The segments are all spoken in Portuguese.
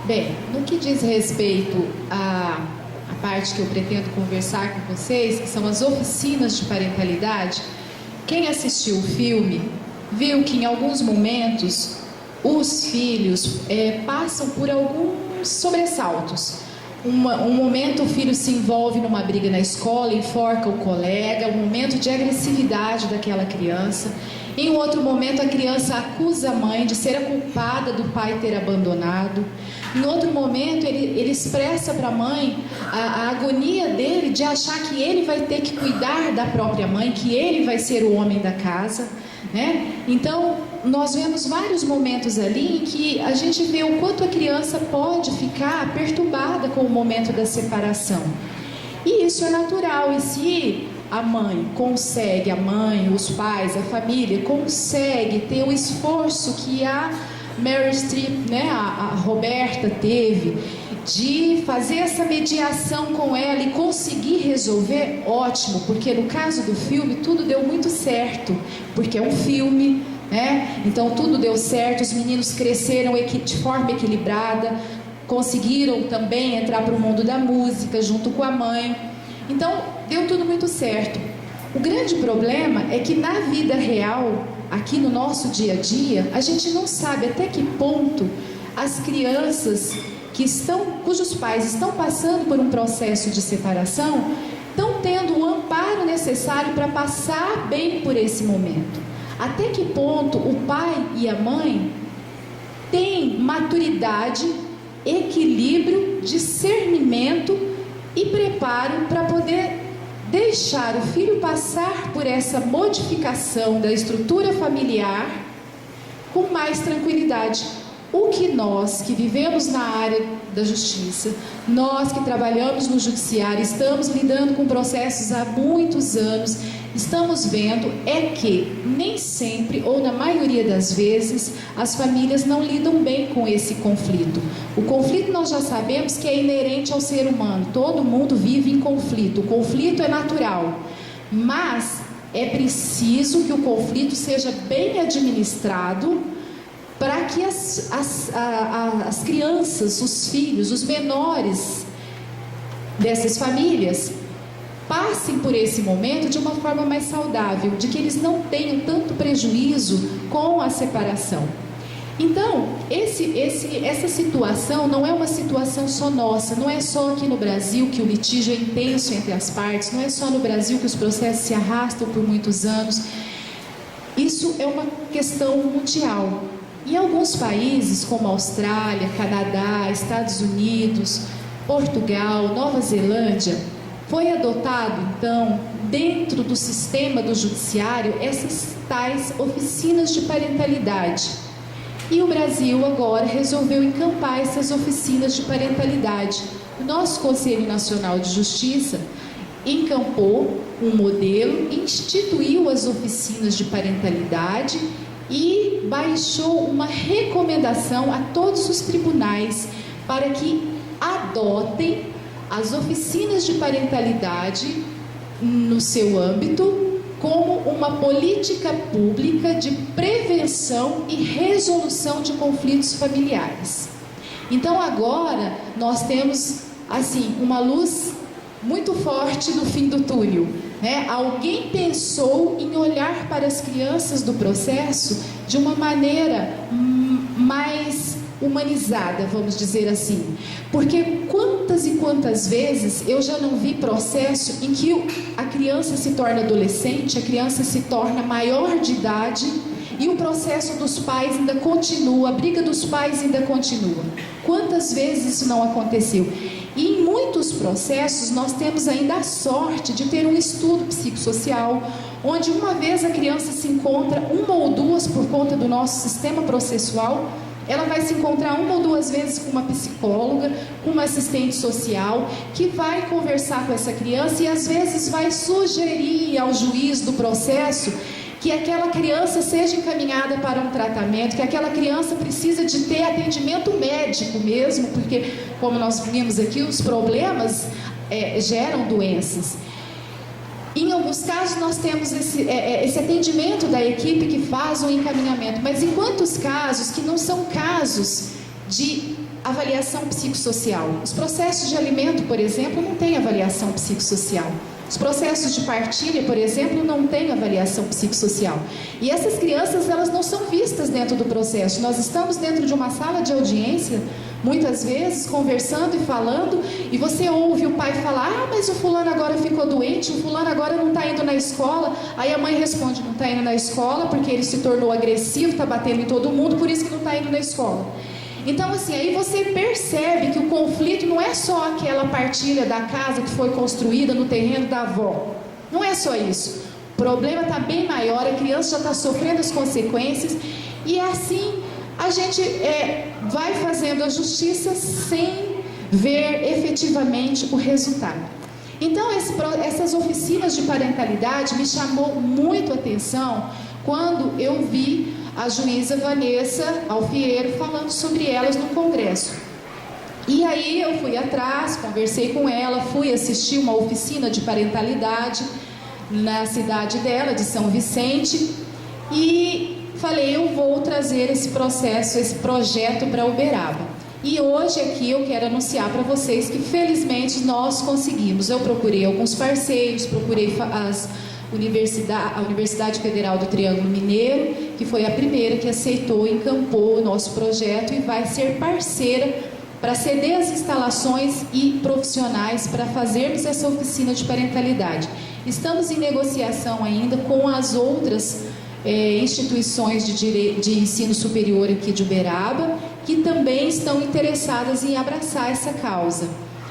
Bem, no que diz respeito à parte que eu pretendo conversar com vocês, que são as oficinas de parentalidade, quem assistiu o filme viu que em alguns momentos os filhos passam por alguns sobressaltos. Um momento o filho se envolve numa briga na escola, enforca o colega, um momento de agressividade daquela criança. Em um outro momento a criança acusa a mãe de ser a culpada do pai ter abandonado. Em outro momento ele expressa para a mãe a agonia dele de achar que ele vai ter que cuidar da própria mãe, que ele vai ser o homem da casa, né? Então nós vemos vários momentos ali em que a gente vê o quanto a criança pode ficar perturbada com o momento da separação. E isso é natural. E se a mãe consegue, os pais, a família consegue ter o esforço que a Meryl Streep, né, a Roberta teve, de fazer essa mediação com ela e conseguir resolver, ótimo, porque no caso do filme tudo deu muito certo, porque é um filme, né? Então tudo deu certo, os meninos cresceram de forma equilibrada, conseguiram também entrar para o mundo da música junto com a mãe, então deu tudo muito certo. O grande problema é que na vida real, aqui no nosso dia a dia, a gente não sabe até que ponto as crianças cujos pais estão passando por um processo de separação estão tendo o amparo necessário para passar bem por esse momento. Até que ponto o pai e a mãe têm maturidade, equilíbrio, discernimento e preparo para poder deixar o filho passar por essa modificação da estrutura familiar com mais tranquilidade. O que nós que vivemos na área da justiça, nós que trabalhamos no judiciário, estamos lidando com processos há muitos anos, estamos vendo é que nem sempre, ou na maioria das vezes, as famílias não lidam bem com esse conflito. O conflito nós já sabemos que é inerente ao ser humano, todo mundo vive em conflito, o conflito é natural, mas é preciso que o conflito seja bem administrado para que as crianças, os filhos, os menores dessas famílias passem por esse momento de uma forma mais saudável, de que eles não tenham tanto prejuízo com a separação. Então, essa situação não é uma situação só nossa, não é só aqui no Brasil que o litígio é intenso entre as partes, não é só no Brasil que os processos se arrastam por muitos anos. Isso é uma questão mundial. Em alguns países como Austrália, Canadá, Estados Unidos, Portugal, Nova Zelândia, foi adotado então, dentro do sistema do judiciário, essas tais oficinas de parentalidade. E o Brasil agora resolveu encampar essas oficinas de parentalidade. O nosso Conselho Nacional de Justiça encampou um modelo, instituiu as oficinas de parentalidade e baixou uma recomendação a todos os tribunais para que adotem as oficinas de parentalidade no seu âmbito como uma política pública de prevenção e resolução de conflitos familiares. Então agora nós temos assim uma luz muito forte no fim do túnel, né? Alguém pensou em olhar para as crianças do processo de uma maneira mais humanizada, vamos dizer assim, porque quantas e quantas vezes eu já não vi processo em que a criança se torna adolescente, a criança se torna maior de idade e o processo dos pais ainda continua, a briga dos pais ainda continua. Quantas vezes isso não aconteceu? E em muitos processos nós temos ainda a sorte de ter um estudo psicossocial, onde uma vez a criança se encontra, uma ou duas por conta do nosso sistema processual, ela vai se encontrar uma ou duas vezes com uma psicóloga, com uma assistente social, que vai conversar com essa criança e às vezes vai sugerir ao juiz do processo que aquela criança seja encaminhada para um tratamento, que aquela criança precisa de ter atendimento médico mesmo, porque, como nós vimos aqui, os problemas geram doenças. Em alguns casos nós temos esse atendimento da equipe que faz o encaminhamento, mas em quantos casos que não são casos de avaliação psicossocial. Os processos de alimento, por exemplo, não têm avaliação psicossocial. Os processos de partilha, por exemplo, não têm avaliação psicossocial. E essas crianças, elas não são vistas dentro do processo. Nós estamos dentro de uma sala de audiência, muitas vezes, conversando e falando, e você ouve o pai falar: mas o fulano agora ficou doente, o fulano agora não está indo na escola. Aí a mãe responde: não está indo na escola porque ele se tornou agressivo, está batendo em todo mundo, por isso que não está indo na escola. Então, assim, aí você percebe que o conflito não é só aquela partilha da casa que foi construída no terreno da avó. Não é só isso. O problema está bem maior, a criança já está sofrendo as consequências, e assim a gente vai fazendo a justiça sem ver efetivamente o resultado. Então, essas oficinas de parentalidade me chamou muito a atenção quando eu vi a juíza Vanessa Alfiero falando sobre elas no Congresso. E aí eu fui atrás, conversei com ela, fui assistir uma oficina de parentalidade na cidade dela, de São Vicente, e falei: eu vou trazer esse projeto para Uberaba. E hoje aqui eu quero anunciar para vocês que felizmente nós conseguimos. Eu procurei alguns parceiros, procurei a Universidade Federal do Triângulo Mineiro, que foi a primeira que aceitou e encampou o nosso projeto e vai ser parceira para ceder as instalações e profissionais para fazermos essa oficina de parentalidade. Estamos em negociação ainda com as outras instituições de ensino superior aqui de Uberaba, que também estão interessadas em abraçar essa causa.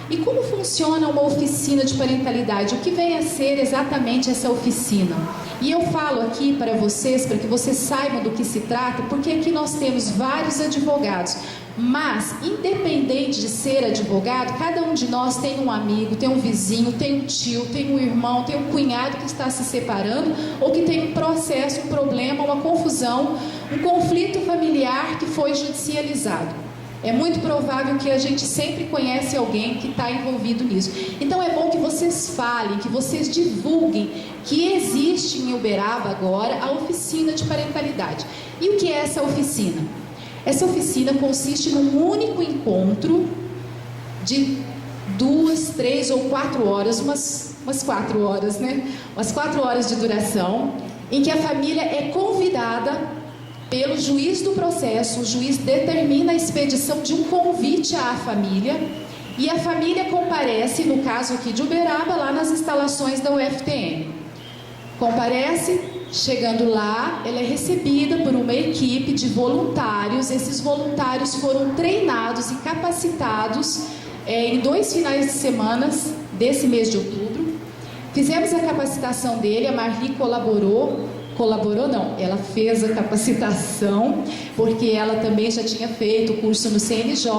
E como funciona uma oficina de parentalidade? O que vem a ser exatamente essa oficina? E eu falo aqui para vocês, para que vocês saibam do que se trata, porque aqui nós temos vários advogados, mas independente de ser advogado, cada um de nós tem um amigo, tem um vizinho, tem um tio, tem um irmão, tem um cunhado que está se separando, ou que tem um processo, um problema, uma confusão, um conflito familiar que foi judicializado. É muito provável que a gente sempre conhece alguém que está envolvido nisso. Então é bom que vocês falem, que vocês divulguem que existe em Uberaba agora a oficina de parentalidade. E o que é essa oficina? Essa oficina consiste num único encontro de 2, 3 ou 4 horas, umas 4 horas, né? Umas 4 horas de duração, em que a família é convidada pelo juiz do processo. O juiz determina a expedição de um convite à família, e a família comparece, no caso aqui de Uberaba, lá nas instalações da UFTM. Comparece, chegando lá, ela é recebida por uma equipe de voluntários. Esses voluntários foram treinados e capacitados em 2 finais de semana desse mês de outubro. Fizemos a capacitação dele, a Marli colaborou não, ela fez a capacitação, porque ela também já tinha feito o curso no CNJ,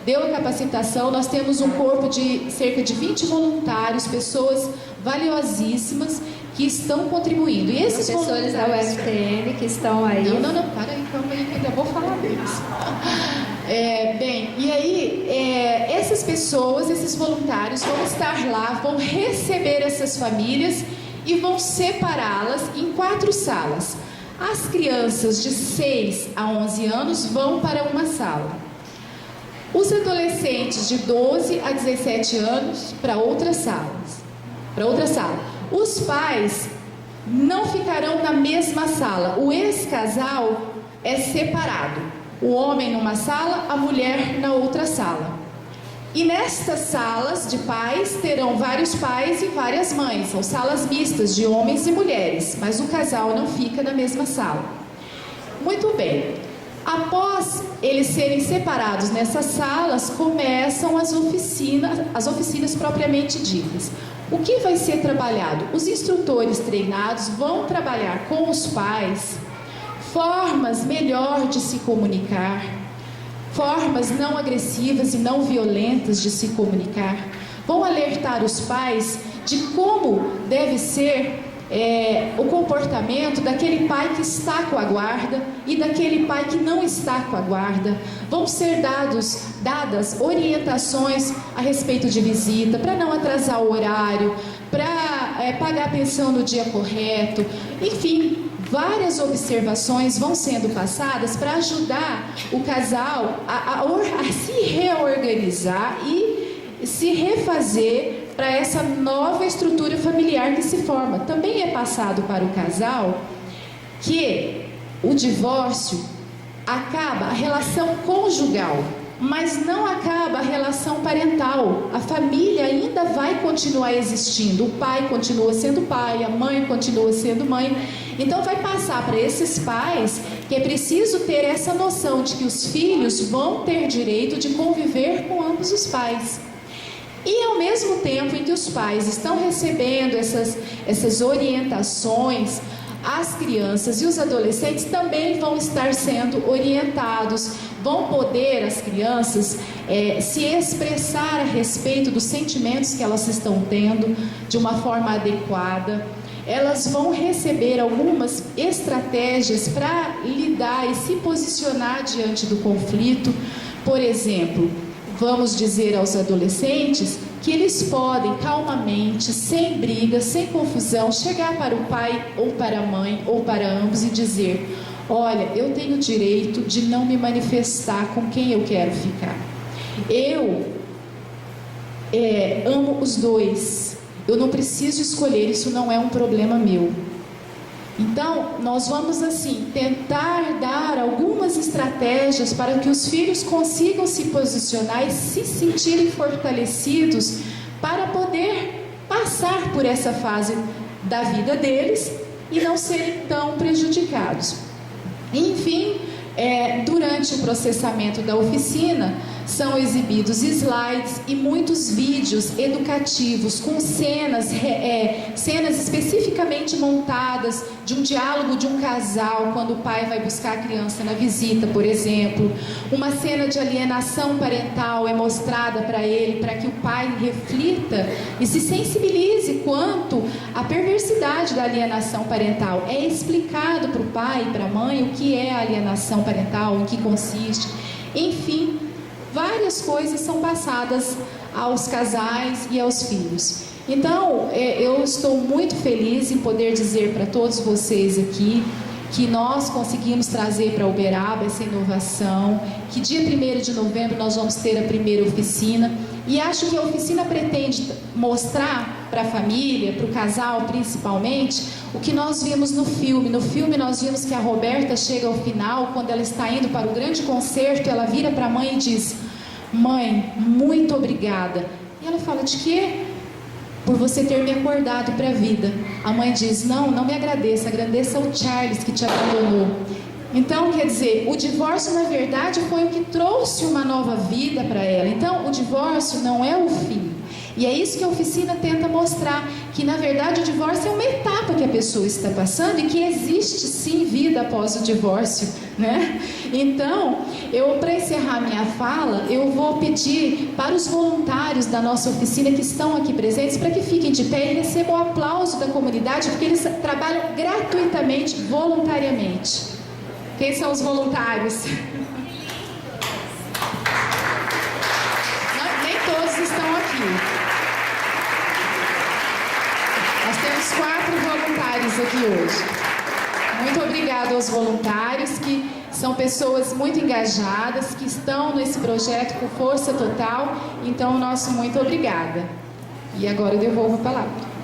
deu a capacitação. Nós temos um corpo de cerca de 20 voluntários, pessoas valiosíssimas que estão contribuindo. E esses professores da UFTM que estão aí. Não, para aí, calma aí, que ainda vou falar deles. Bem, e aí, essas pessoas, esses voluntários vão estar lá, vão receber essas famílias e vão separá-las em 4 salas. As crianças de 6 a 11 anos vão para uma sala. Os adolescentes de 12 a 17 anos para outra sala. Os pais não ficarão na mesma sala. O ex-casal é separado. O homem numa sala, a mulher na outra sala. E nestas salas de pais terão vários pais e várias mães. São salas mistas de homens e mulheres, mas o casal não fica na mesma sala. Muito bem. Após eles serem separados nessas salas, começam as oficinas propriamente ditas. O que vai ser trabalhado? Os instrutores treinados vão trabalhar com os pais formas melhor de se comunicar, formas não agressivas e não violentas de se comunicar. Vão alertar os pais de como deve ser o comportamento daquele pai que está com a guarda e daquele pai que não está com a guarda. Vão ser dadas orientações a respeito de visita, para não atrasar o horário, para pagar a pensão no dia correto. Enfim, várias observações vão sendo passadas para ajudar o casal a se reorganizar e se refazer para essa nova estrutura familiar que se forma. Também é passado para o casal que o divórcio acaba a relação conjugal, mas não acaba a relação parental. A família ainda vai continuar existindo. O pai continua sendo pai, a mãe continua sendo mãe. Então vai passar para esses pais que é preciso ter essa noção de que os filhos vão ter direito de conviver com ambos os pais. E ao mesmo tempo em que os pais estão recebendo essas orientações, as crianças e os adolescentes também vão estar sendo orientados, vão poder, as crianças, se expressar a respeito dos sentimentos que elas estão tendo de uma forma adequada. Elas vão receber algumas estratégias para lidar e se posicionar diante do conflito. Por exemplo, vamos dizer aos adolescentes que eles podem calmamente, sem briga, sem confusão, chegar para o pai ou para a mãe ou para ambos e dizer: olha, eu tenho o direito de não me manifestar com quem eu quero ficar. Eu amo os dois. Eu não preciso escolher, isso não é um problema meu. Então, nós vamos assim tentar dar algumas estratégias para que os filhos consigam se posicionar e se sentirem fortalecidos para poder passar por essa fase da vida deles e não serem tão prejudicados. Enfim, durante o processamento da oficina, são exibidos slides e muitos vídeos educativos com cenas especificamente montadas de um diálogo de um casal quando o pai vai buscar a criança na visita, por exemplo. Uma cena de alienação parental é mostrada para ele, para que o pai reflita e se sensibilize quanto à perversidade da alienação parental. É explicado para o pai e para a mãe o que é a alienação parental, em que consiste. Enfim, várias coisas são passadas aos casais e aos filhos. Então, eu estou muito feliz em poder dizer para todos vocês aqui que nós conseguimos trazer para Uberaba essa inovação, que dia 1º de novembro nós vamos ter a primeira oficina, e acho que a oficina pretende mostrar para a família, para o casal principalmente, o que nós vimos no filme. No filme nós vimos que a Roberta chega ao final, quando ela está indo para o grande concerto, ela vira para a mãe e diz: mãe, muito obrigada. E ela fala: de quê? Por você ter me acordado para a vida. A mãe diz: não me agradeça, agradeça ao Charles que te abandonou. Então, quer dizer, o divórcio na verdade foi o que trouxe uma nova vida para ela. Então, o divórcio não é o fim. E é isso que a oficina tenta mostrar, que na verdade o divórcio é uma etapa que a pessoa está passando e que existe sim vida após o divórcio, né? Então, para encerrar minha fala, eu vou pedir para os voluntários da nossa oficina que estão aqui presentes, para que fiquem de pé e recebam o aplauso da comunidade, porque eles trabalham gratuitamente, voluntariamente. Quem são os voluntários? Nem todos estão aqui. Nós temos 4 voluntários aqui hoje. Muito obrigada aos voluntários, que são pessoas muito engajadas, que estão nesse projeto com força total. Então, nosso muito obrigada. E agora eu devolvo a palavra.